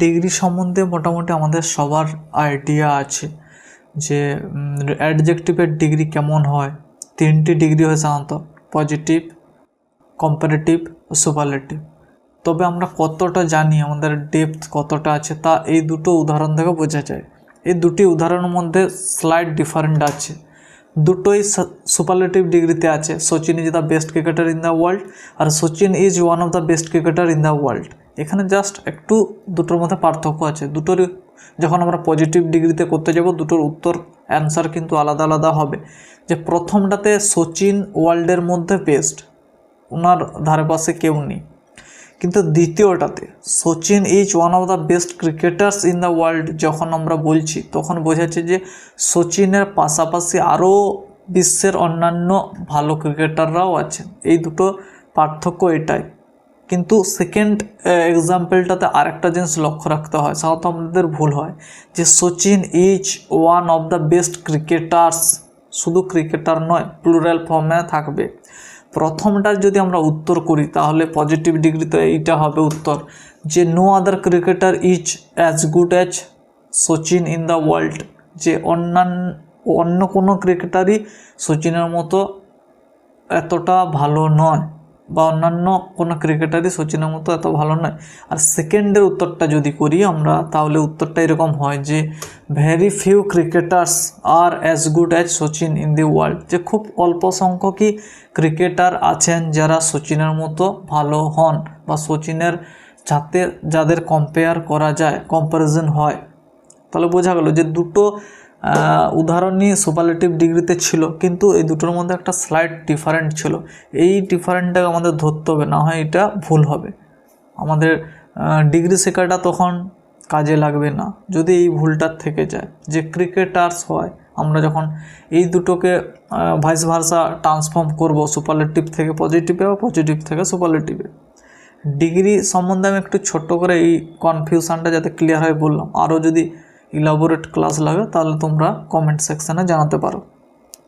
Degree সম্বন্ধে মোটামুটি আমাদের সবার আইডিয়া আছে যে অ্যাডজেক্টিভের ডিগ্রি কেমন হয়। 3টি ডিগ্রি হয় সাধারণত, পজিটিভ, কম্পারেটিভ ও সুপারলেটিভ। তবে আমরা কতটা জানি, আমাদের ডেপথ কতটা আছে, তা এই দুটো উদাহরণ থেকে বোঝা যায়। এই দুটি উদাহরণের মধ্যে স্লাইড ডিফারেন্ট আছে। দুটোই সুপারলেটিভ ডিগ্রিতে আছে। Sachin is the best cricketer in the world, আর Sachin is one of the best cricketer in the world. এখানে জাস্ট একটু দুটোর মধ্যে পার্থক্য আছে। দুটোরই যখন আমরা পজিটিভ ডিগ্রিতে করতে যাব, দুটোর উত্তর অ্যান্সার কিন্তু আলাদা আলাদা হবে। যে প্রথমটাতে সচিন ওয়ার্ল্ডের মধ্যে বেস্ট, ওনার ধারে পাশে কেউ নেই। কিন্তু দ্বিতীয়টাতে Sachin is one of the best cricketers in the world যখন আমরা বলছি, তখন বোঝাচ্ছে যে সচিনের পাশাপাশি আরও বিশ্বের অন্যান্য ভালো ক্রিকেটাররাও আছেন। এই দুটো পার্থক্য এটাই। কিন্তু সেকেন্ড এক্সাম্পলটাতে আরেকটা জিনিস লক্ষ্য রাখতে হয়, সাধারণত আমাদের ভুল হয়, যে Sachin is one of the best cricketers, শুধু ক্রিকেটার নয়, প্লুরাল ফর্মে থাকবে। প্রথমটার যদি আমরা উত্তর করি তাহলে পজিটিভ ডিগ্রিতে এইটা হবে উত্তর, যে no other cricketer is as good as Sachin in the world, যে অন্য কোনো ক্রিকেটারই সচিনের মতো এতটা ভালো নয়, বা অন্যান্য কোনো ক্রিকেটারই সচিনের মতো এত ভালো নয়। আর সেকেন্ডের উত্তরটা যদি করি আমরা, তাহলে উত্তরটা এরকম হয় যে very few cricketers are as good as Sachin in the world, যে খুব অল্প সংখ্যকই ক্রিকেটার আছেন যারা সচিনের মতো ভালো হন, বা সচিনের সাথে যাদের কম্পেয়ার করা যায়, কম্প্যারিজন হয়। তাহলে বোঝা গেল যে দুটো উদাহরণই সুপারলেটিভ ডিগ্রিতে ছিল, কিন্তু এই দুটোর মধ্যে একটা স্লাইড ডিফারেন্ট ছিল। এই ডিফারেন্টটাকে আমাদের ধরতে হবে, না হয় এটা ভুল হবে। আমাদের ডিগ্রি শেখাটা তখন কাজে লাগবে না যদি এই ভুলটার থেকে যায়, যে ক্রিকেটার্স হয়। আমরা যখন এই দুটোকে ভাইস ভার্সা ট্রান্সফর্ম করব, সুপারলেটিভ থেকে পজিটিভে বা পজিটিভ থেকে সুপারলেটিভে। ডিগ্রি সম্বন্ধে আমি একটু ছোট্ট করে এই কনফিউশনটা যাতে ক্লিয়ার হয় বললাম। আরও যদি ইলাবোরেট ক্লাস লাগে তাহলে তোমরা কমেন্ট সেকশানে জানাতে পারো।